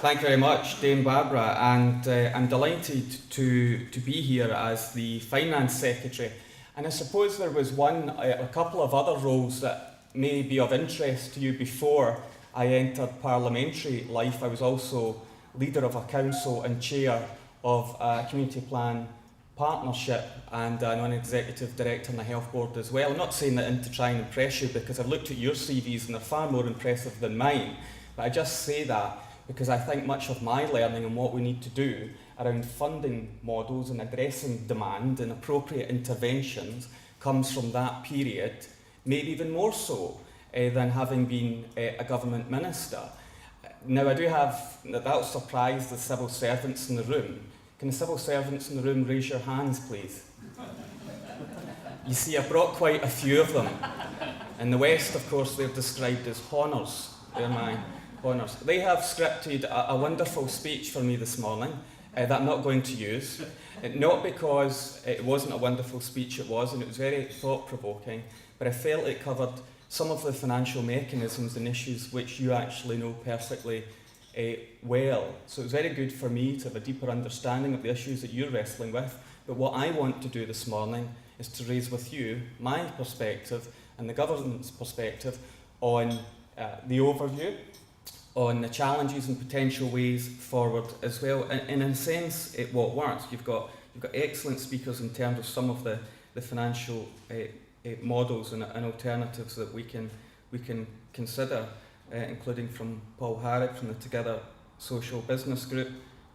Thank you very much, Dame Barbara, and I'm delighted to be here as the Finance Secretary. And I suppose there was a couple of other roles that may be of interest to you before I entered parliamentary life. I was also leader of a council and chair of a community plan partnership and a non-executive director on the health board as well. I'm not saying that to try and impress you, because I've looked at your CVs and they're far more impressive than mine, but I just say that because I think much of my learning and what we need to do around funding models and addressing demand and appropriate interventions comes from that period, maybe even more so than having been a government minister. Now I do have, that'll surprise the civil servants in the room. Can the civil servants in the room raise your hands, please? You see, I brought quite a few of them. In the West, of course, they're described as honors. They're my honors. They have scripted a wonderful speech for me this morning that I'm not going to use. Not because it wasn't a wonderful speech, it was, and it was very thought-provoking, but I felt it covered some of the financial mechanisms and issues which you actually know perfectly well. So it was very good for me to have a deeper understanding of the issues that you're wrestling with. But what I want to do this morning is to raise with you my perspective and the government's perspective on the overview, on the challenges and potential ways forward as well. And in a sense, what works. You've got excellent speakers in terms of some of the financial models and alternatives that we can consider. Including from Paul Harrod from the Together Social Business Group,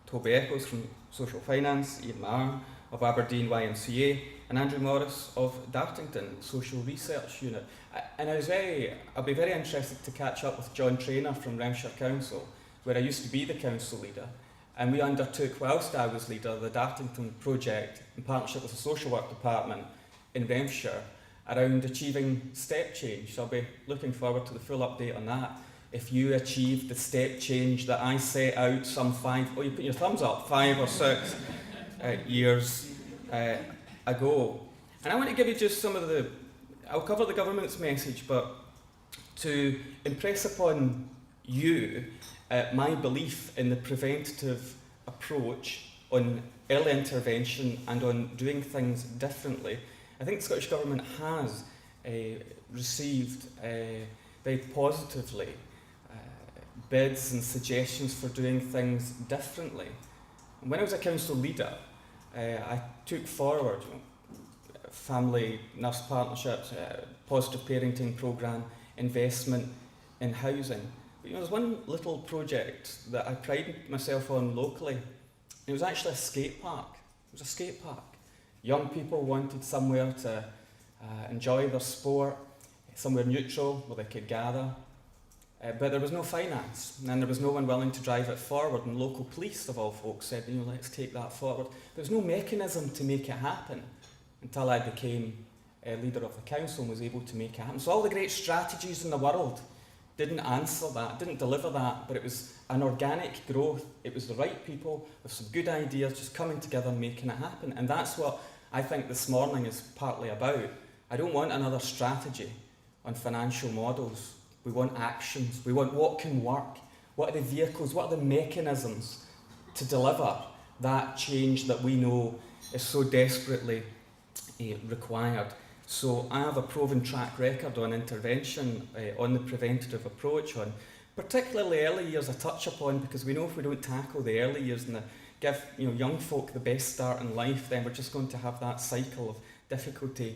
Toby Eccles from Social Finance, Ian Maher of Aberdeen YMCA, and Andrew Morris of Dartington Social Research Unit. And I'll be very interested to catch up with John Traynor from Renfrewshire Council, where I used to be the council leader, and we undertook, whilst I was leader, the Dartington project in partnership with the Social Work Department in Renfrewshire, around achieving step change. So I'll be looking forward to the full update on that. If you achieved the step change that I set out some you put your thumbs up, 5 or 6 years ago. And I want to give you just I'll cover the government's message, but to impress upon you my belief in the preventative approach on early intervention and on doing things differently. I think the Scottish Government has received very positively bids and suggestions for doing things differently. And when I was a council leader, I took forward family nurse partnerships, positive parenting programme, investment in housing. But, there's one little project that I prided myself on locally. It was actually a skate park. It was a skate park. Young people wanted somewhere to enjoy their sport, somewhere neutral where they could gather, but there was no finance, and there was no one willing to drive it forward, and local police, of all folks, said, let's take that forward. There was no mechanism to make it happen until I became leader of the council and was able to make it happen. So all the great strategies in the world didn't answer that, didn't deliver that, but it was an organic growth. It was the right people with some good ideas just coming together and making it happen. And that's what I think this morning is partly about. I don't want another strategy on financial models. We want actions. We want what can work. What are the vehicles? What are the mechanisms to deliver that change that we know is so desperately required? So I have a proven track record on intervention, on the preventative approach, on particularly early years I touch upon, because we know if we don't tackle the early years and give young folk the best start in life, then we're just going to have that cycle of difficulty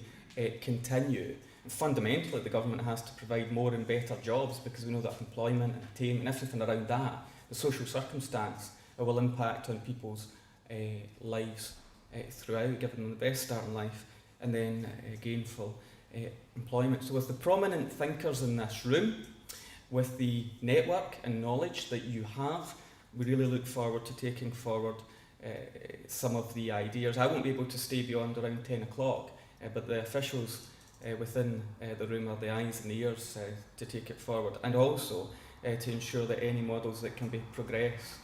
continue. And fundamentally, the government has to provide more and better jobs, because we know that employment and attainment and everything around that, the social circumstance, it will impact on people's lives throughout, giving them the best start in life, and then gainful employment. So with the prominent thinkers in this room, with the network and knowledge that you have, we really look forward to taking forward some of the ideas. I won't be able to stay beyond around 10 o'clock, but the officials within the room are the eyes and ears to take it forward, and also to ensure that any models that can be progressed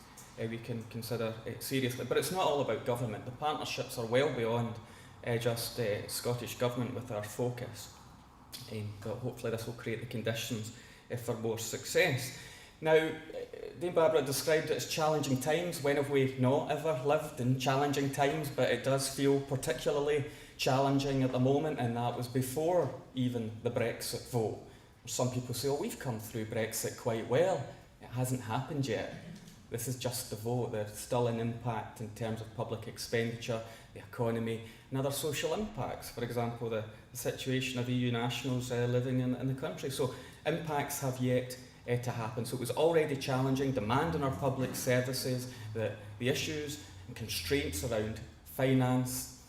we can consider seriously. But it's not all about government. The partnerships are well beyond just Scottish Government with our focus, but hopefully this will create the conditions for more success. Now, Dame Barbara described it as challenging times. When have we not ever lived in challenging times? But it does feel particularly challenging at the moment, and that was before even the Brexit vote. Some people say, oh, we've come through Brexit quite well. It hasn't happened yet. This is just the vote. There's still an impact in terms of public expenditure, the economy, and other social impacts. For example, the situation of EU nationals living in the country. So impacts have yet to happen. So it was already challenging, demand on our public services, the issues and constraints around finance,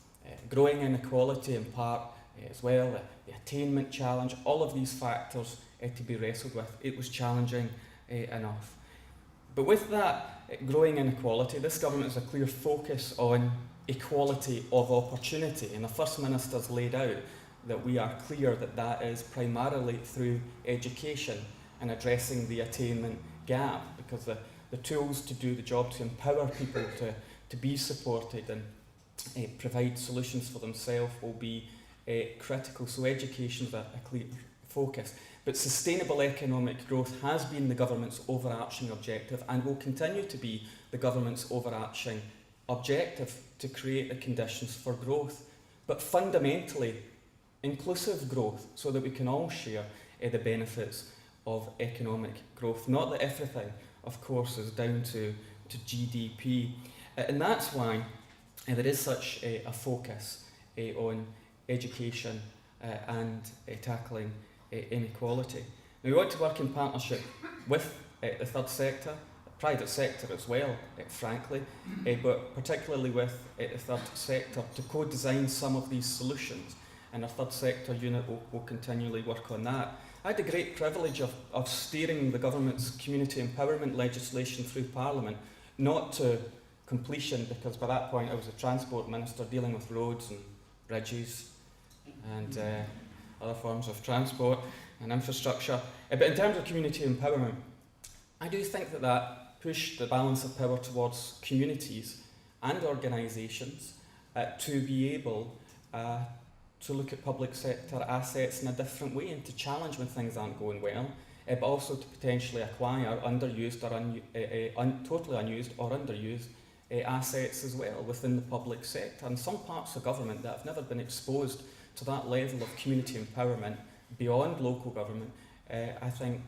growing inequality in part as well, the attainment challenge, all of these factors to be wrestled with. It was challenging enough. But with that growing inequality, this government has a clear focus on equality of opportunity, and the First Minister's laid out that we are clear that that is primarily through education and addressing the attainment gap, because the tools to do the job, to empower people to be supported and provide solutions for themselves will be critical. So education is a clear focus. But sustainable economic growth has been the government's overarching objective and will continue to be the government's overarching objective, to create the conditions for growth. But fundamentally, inclusive growth, so that we can all share the benefits of economic growth. Not that everything, of course, is down to GDP. And that's why there is such a focus on education and tackling inequality. Now, we want to work in partnership with the third sector, the private sector as well, frankly, but particularly with the third sector to co-design some of these solutions. And our third sector unit will continually work on that. I had the great privilege of steering the government's community empowerment legislation through Parliament, not to completion, because by that point I was a transport minister dealing with roads and bridges and other forms of transport and infrastructure. But in terms of community empowerment, I do think that pushed the balance of power towards communities and organisations to be able to look at public sector assets in a different way and to challenge when things aren't going well, but also to potentially acquire underused or totally unused or underused assets as well within the public sector. And some parts of government that have never been exposed to that level of community empowerment beyond local government, I think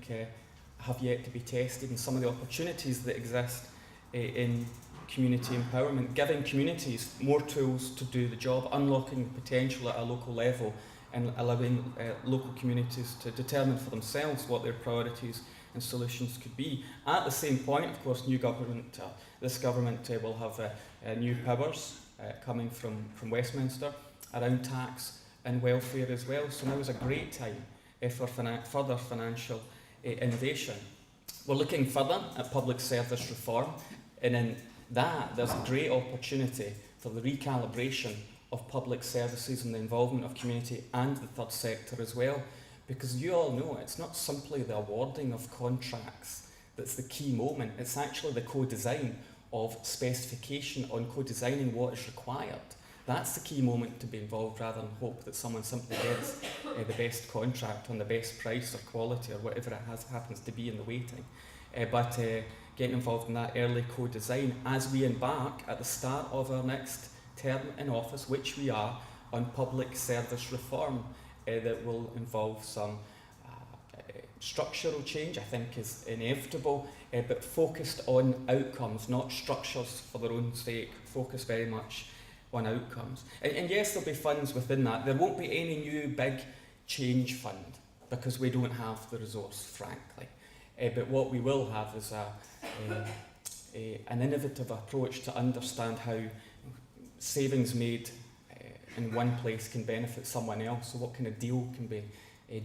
have yet to be tested, and some of the opportunities that exist in community empowerment, giving communities more tools to do the job, unlocking potential at a local level and allowing local communities to determine for themselves what their priorities and solutions could be. At the same point, of course, this government will have new powers coming from Westminster around tax and welfare as well. So now is a great time for further financial innovation. We're looking further at public service reform, and in that there's a great opportunity for the recalibration of public services and the involvement of community and the third sector as well, because you all know it's not simply the awarding of contracts that's the key moment, it's actually the co-design of specification on co-designing what is required. That's the key moment to be involved, rather than hope that someone simply gets the best contract on the best price or quality or whatever it happens to be in the waiting. But getting involved in that early co-design as we embark at the start of our next term in office, which we are, on public service reform that will involve some structural change, I think is inevitable, but focused on outcomes, not structures for their own sake, focused very much on outcomes. And yes, there'll be funds within that. There won't be any new big change fund because we don't have the resource, frankly. But what we will have is an innovative approach to understand how savings made in one place can benefit someone else. So what kind of deal can be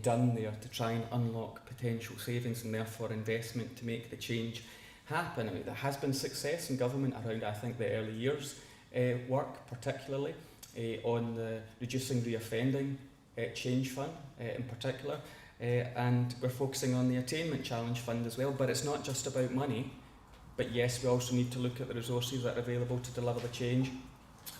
done there to try and unlock potential savings and therefore investment to make the change happen. I mean, there has been success in government around, I think, the early years work, particularly on the reducing reoffending change fund in particular, and we're focusing on the attainment challenge fund as well. But it's not just about money, but yes, we also need to look at the resources that are available to deliver the change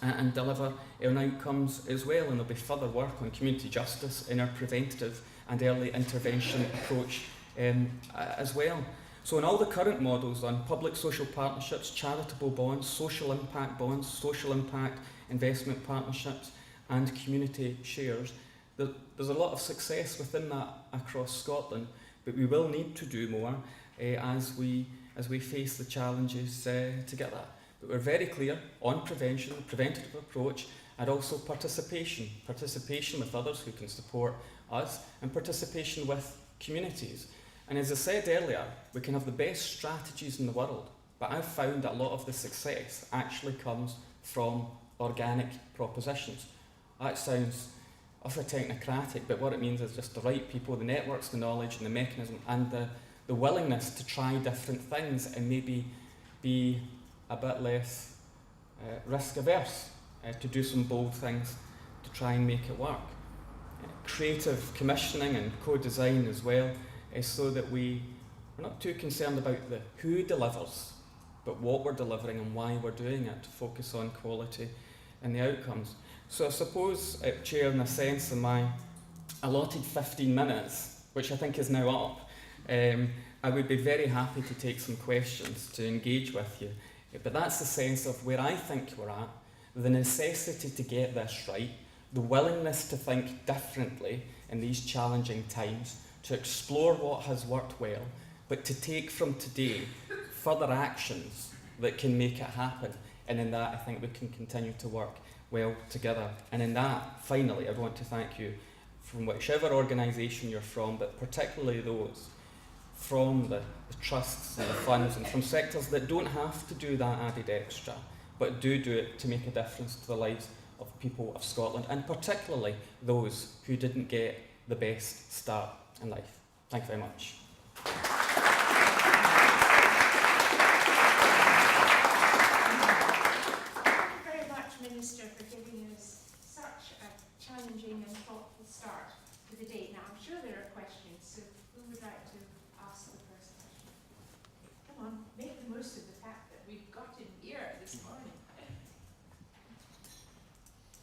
and deliver on outcomes as well. And there'll be further work on community justice in our preventative and early intervention approach as well. So in all the current models on public social partnerships, charitable bonds, social impact investment partnerships and community shares, there's a lot of success within that across Scotland, but we will need to do more as we face the challenges to get that. But we're very clear on prevention, preventative approach, and also participation with others who can support us, and participation with communities. And as I said earlier, we can have the best strategies in the world, but I've found that a lot of the success actually comes from organic propositions. That sounds awfully technocratic, but what it means is just the right people, the networks, the knowledge and the mechanism, and the willingness to try different things and maybe be a bit less risk averse, to do some bold things to try and make it work. Creative commissioning and co-design as well, so that we're not too concerned about the who delivers, but what we're delivering and why we're doing it, to focus on quality and the outcomes. So I suppose, Chair, in a sense, in my allotted 15 minutes, which I think is now up, I would be very happy to take some questions to engage with you. But that's the sense of where I think we're at, the necessity to get this right, the willingness to think differently in these challenging times, to explore what has worked well, but to take from today further actions that can make it happen. And in that, I think we can continue to work well together. And in that, finally, I want to thank you from whichever organisation you're from, but particularly those from the trusts and the funds and from sectors that don't have to do that added extra, but do it to make a difference to the lives of people of Scotland, and particularly those who didn't get the best start in life. Thank you very much. Thank you very much, Minister, for giving us such a challenging and thoughtful start to the day. Now, I'm sure there are questions, so who would like to ask the first question? Come on, make the most of the fact that we've got him here this morning.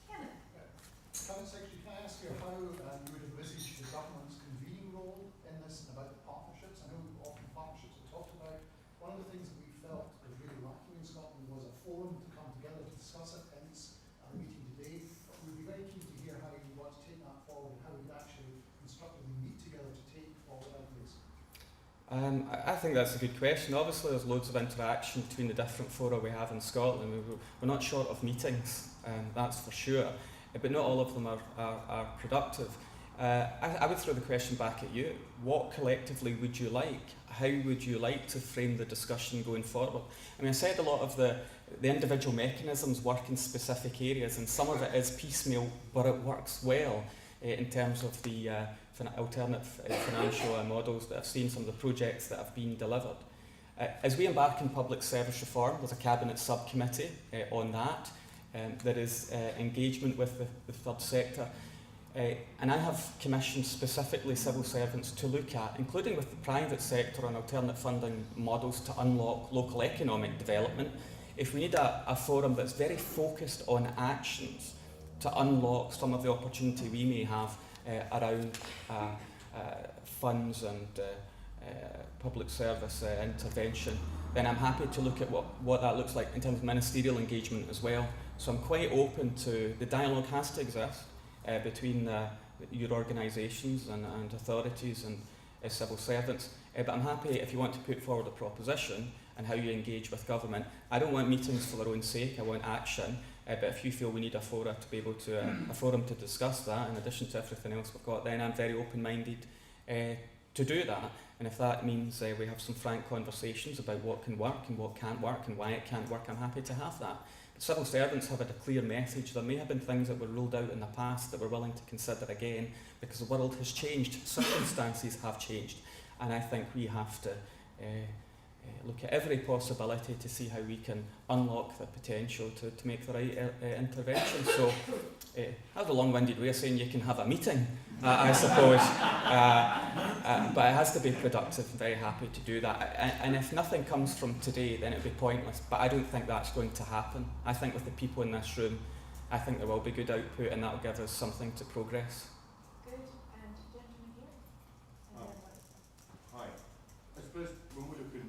Kenneth. Cabinet Secretary, can I ask you how you would envisage the government's convening role in this and about the partnerships? I know often partnerships are talked about. One of the things that we felt was really lacking in Scotland was a forum to come together to discuss it, hence our meeting today. We'd be very keen to hear how you want to take that forward and how we'd actually constructively meet together to take forward ideas. I think that's a good question. Obviously there's loads of interaction between the different fora we have in Scotland. We're not short of meetings, that's for sure, but not all of them are productive. I would throw the question back at you. What collectively would you like? How would you like to frame the discussion going forward? I mean, I said a lot of the individual mechanisms work in specific areas, and some of it is piecemeal, but it works well in terms of the alternate financial models that I've seen, some of the projects that have been delivered. As we embark on public service reform, there's a cabinet subcommittee on that. There is engagement with the third sector. And I have commissioned specifically civil servants to look at, including with the private sector, on alternate funding models to unlock local economic development. If we need a forum that's very focused on actions to unlock some of the opportunity we may have around funds and public service intervention, then I'm happy to look at what that looks like in terms of ministerial engagement as well. So I'm quite open to, the dialogue has to exist between your organisations and authorities and civil servants, but I'm happy if you want to put forward a proposition and how you engage with government. I don't want meetings for their own sake, I want action, but if you feel we need a forum to be able to a forum to discuss that in addition to everything else we've got, then I'm very open-minded to do that. And if that means we have some frank conversations about what can work and what can't work and why it can't work, I'm happy to have that. Civil servants have had a clear message. There may have been things that were ruled out in the past that we're willing to consider again, because the world has changed, circumstances have changed, and I think we have to look at every possibility to see how we can unlock the potential to make the right intervention. So that's a long-winded way of saying you can have a meeting, I suppose, but it has to be productive. I'm very happy to do that, and if nothing comes from today, then it'd be pointless, but I don't think that's going to happen. I think with the people in this room, I think there will be good output, and that will give us something to progress. Good, and gentleman here. Hi. I suppose when we look at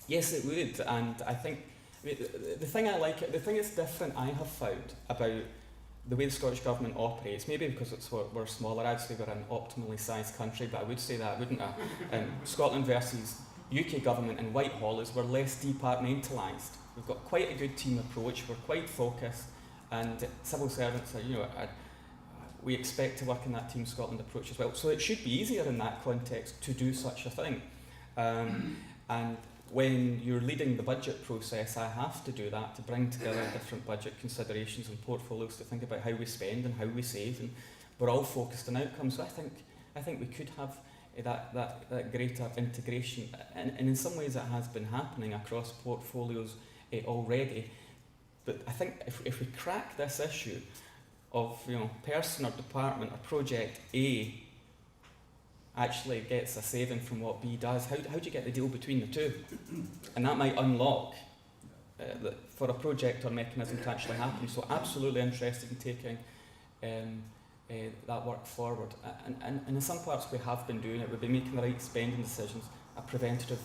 Yes, it would, and I think the thing I like, the thing that's different I have found about the way the Scottish Government operates, maybe because we're smaller, I'd say we're an optimally sized country, but I would say that, wouldn't I? Scotland versus UK Government and Whitehall is we're less departmentalised. We've got quite a good team approach, we're quite focused, and civil servants are, we expect to work in that Team Scotland approach as well. So it should be easier in that context to do such a thing. And when you're leading the budget process, I have to do that to bring together different budget considerations and portfolios to think about how we spend and how we save, and we're all focused on outcomes. So I think we could have that greater integration, and in some ways it has been happening across portfolios already. But I think if we crack this issue of person or department or project A actually gets a saving from what B does, how do you get the deal between the two? And that might unlock for a project or mechanism to actually happen. So absolutely interested in taking that work forward. And in some parts we have been doing it. We've been making the right spending decisions, a preventative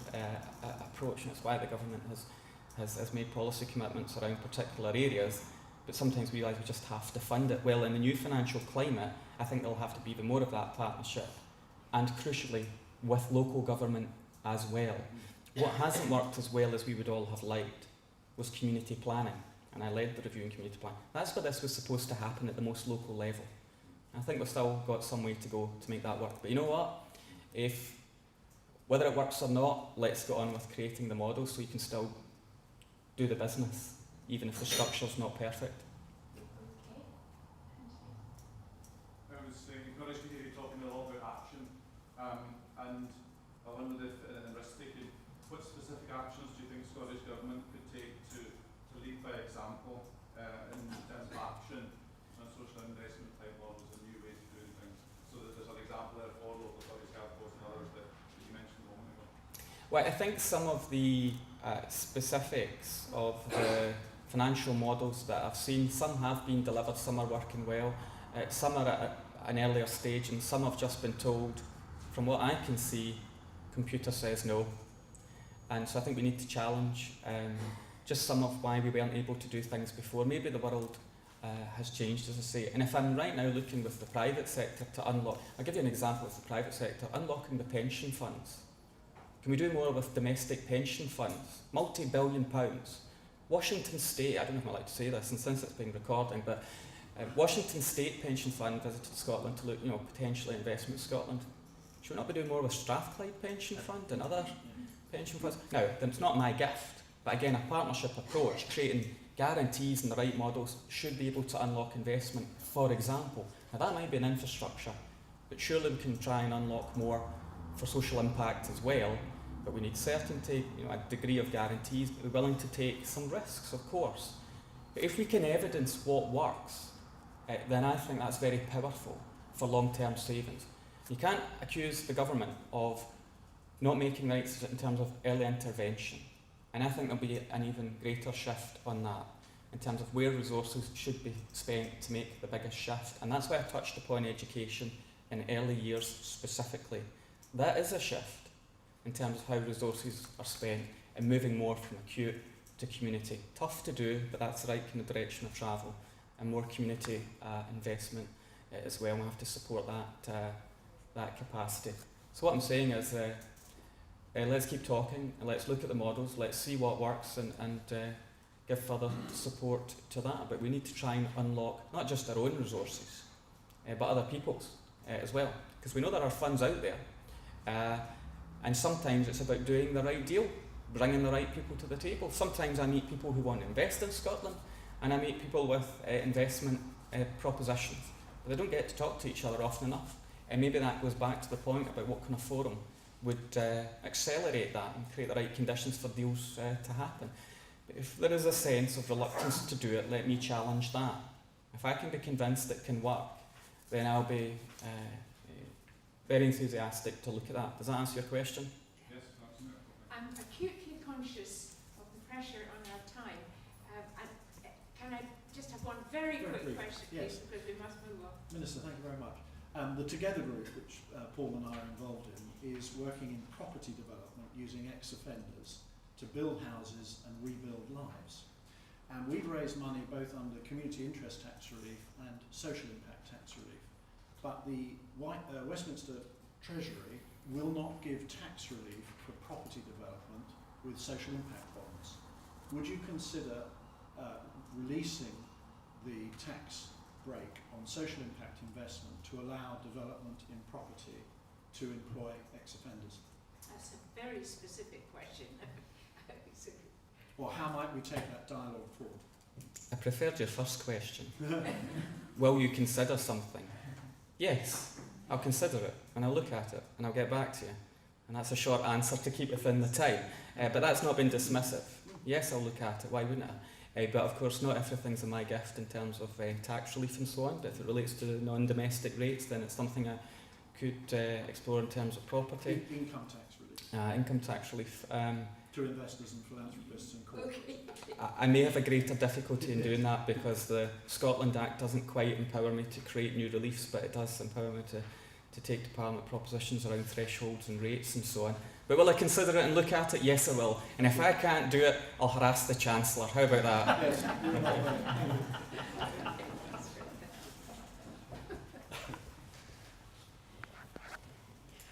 approach, and it's why the government has made policy commitments around particular areas, but sometimes we realise we just have to fund it. Well, in the new financial climate, I think there'll have to be even more of that partnership, and crucially with local government as well. What hasn't worked as well as we would all have liked was community planning, and I led the review in community planning. That's where this was supposed to happen, at the most local level. I think we've still got some way to go to make that work. But you know what? Whether it works or not, let's get on with creating the model so you can still do the business, even if the structure's not perfect. I was encouraged to hear you talking a lot about action, and I wondered if, in risk taking, what specific actions do you think Scottish Government could take to lead by example in terms of action on social investment type models and new ways of doing things, so that there's an example there for local authorities, health boards and others that you mentioned a moment ago? Well, I think some of the specifics of the financial models that I've seen, some have been delivered, some are working well, some are at an earlier stage, and some have just been told, from what I can see, computer says no. And so I think we need to challenge just some of why we weren't able to do things before. Maybe the world has changed, as I say. And if I'm right now looking with the private sector to unlock, I'll give you an example with the private sector, unlocking the pension funds. Can we do more with domestic pension funds? Multi-billion pounds. Washington State, I don't know if I'm allowed to say this, and since it's been recording, but Washington State Pension Fund visited Scotland to look, potentially investment in Scotland. Should we not be doing more with Strathclyde Pension Fund and other pension funds? Now, it's not my gift, but again, a partnership approach, creating guarantees and the right models should be able to unlock investment, for example. Now, that might be an infrastructure, but surely we can try and unlock more for social impact as well. But we need certainty, a degree of guarantees, but we're willing to take some risks, of course. But if we can evidence what works, then I think that's very powerful for long-term savings. You can't accuse the government of not making the right decision in terms of early intervention. And I think there'll be an even greater shift on that in terms of where resources should be spent to make the biggest shift. And that's why I touched upon education in early years specifically. That is a shift in terms of how resources are spent and moving more from acute to community. Tough to do, but that's the right kind of direction of travel, and more community investment as well. We have to support that capacity. So what I'm saying is let's keep talking, and let's look at the models, let's see what works, and give further support to that. But we need to try and unlock not just our own resources, but other people's as well, because we know there are funds out there. And sometimes it's about doing the right deal, bringing the right people to the table. Sometimes I meet people who want to invest in Scotland, and I meet people with investment propositions. But they don't get to talk to each other often enough. And maybe that goes back to the point about what kind of forum would accelerate that and create the right conditions for deals to happen. But if there is a sense of reluctance to do it, let me challenge that. If I can be convinced it can work, then I'll be very enthusiastic to look at that. Does that answer your question? Yes, absolutely. I'm acutely conscious of the pressure on our time. Can I just have one very quick question, please, yes. because we must move on. Minister, thank you very much. The Together Group, which Paul and I are involved in, is working in property development using ex-offenders to build houses and rebuild lives. And we've raised money both under community interest tax relief and social impact tax relief. But the Westminster Treasury will not give tax relief for property development with social impact bonds. Would you consider releasing the tax break on social impact investment to allow development in property to employ ex-offenders? That's a very specific question. Or how might we take that dialogue forward? I preferred your first question. Will you consider something? Yes, I'll consider it and I'll look at it and I'll get back to you. And that's a short answer to keep within the time. But that's not been dismissive. Yes, I'll look at it. Why wouldn't I? But of course, not everything's in my gift in terms of tax relief and so on. But if it relates to non-domestic rates, then it's something I could explore in terms of property. Income tax relief. Income tax relief. To investors and philanthropists and corporates. I may have a greater difficulty in doing that because the Scotland Act doesn't quite empower me to create new reliefs, but it does empower me to take to Parliament propositions around thresholds and rates and so on. But will I consider it and look at it? Yes, I will. And if I can't do it, I'll harass the Chancellor. How about that? Yes.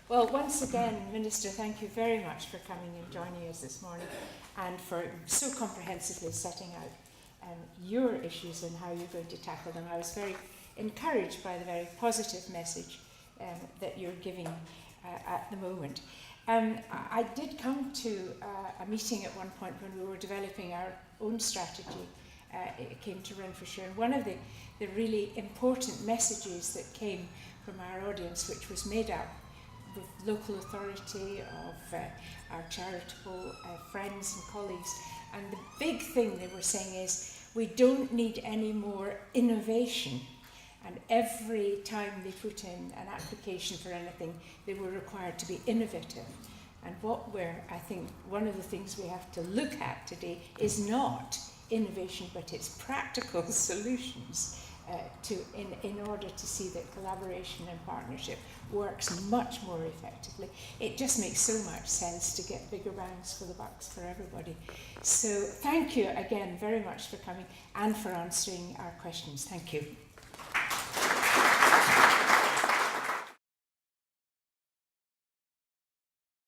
Well, once again, Minister, thank you very much for coming and joining us this morning and for so comprehensively setting out your issues and how you're going to tackle them. I was very encouraged by the very positive message that you're giving at the moment. I did come to a meeting at one point when we were developing our own strategy. It came to Renfrewshire, and one of the really important messages that came from our audience, which was made up with local authority, of our charitable friends and colleagues. And the big thing they were saying is, we don't need any more innovation. And every time they put in an application for anything, they were required to be innovative. And I think one of the things we have to look at today is not innovation, but it's practical solutions in order to see that collaboration and partnership works much more effectively. It just makes so much sense to get bigger bangs for the bucks for everybody. So thank you again very much for coming and for answering our questions. Thank you.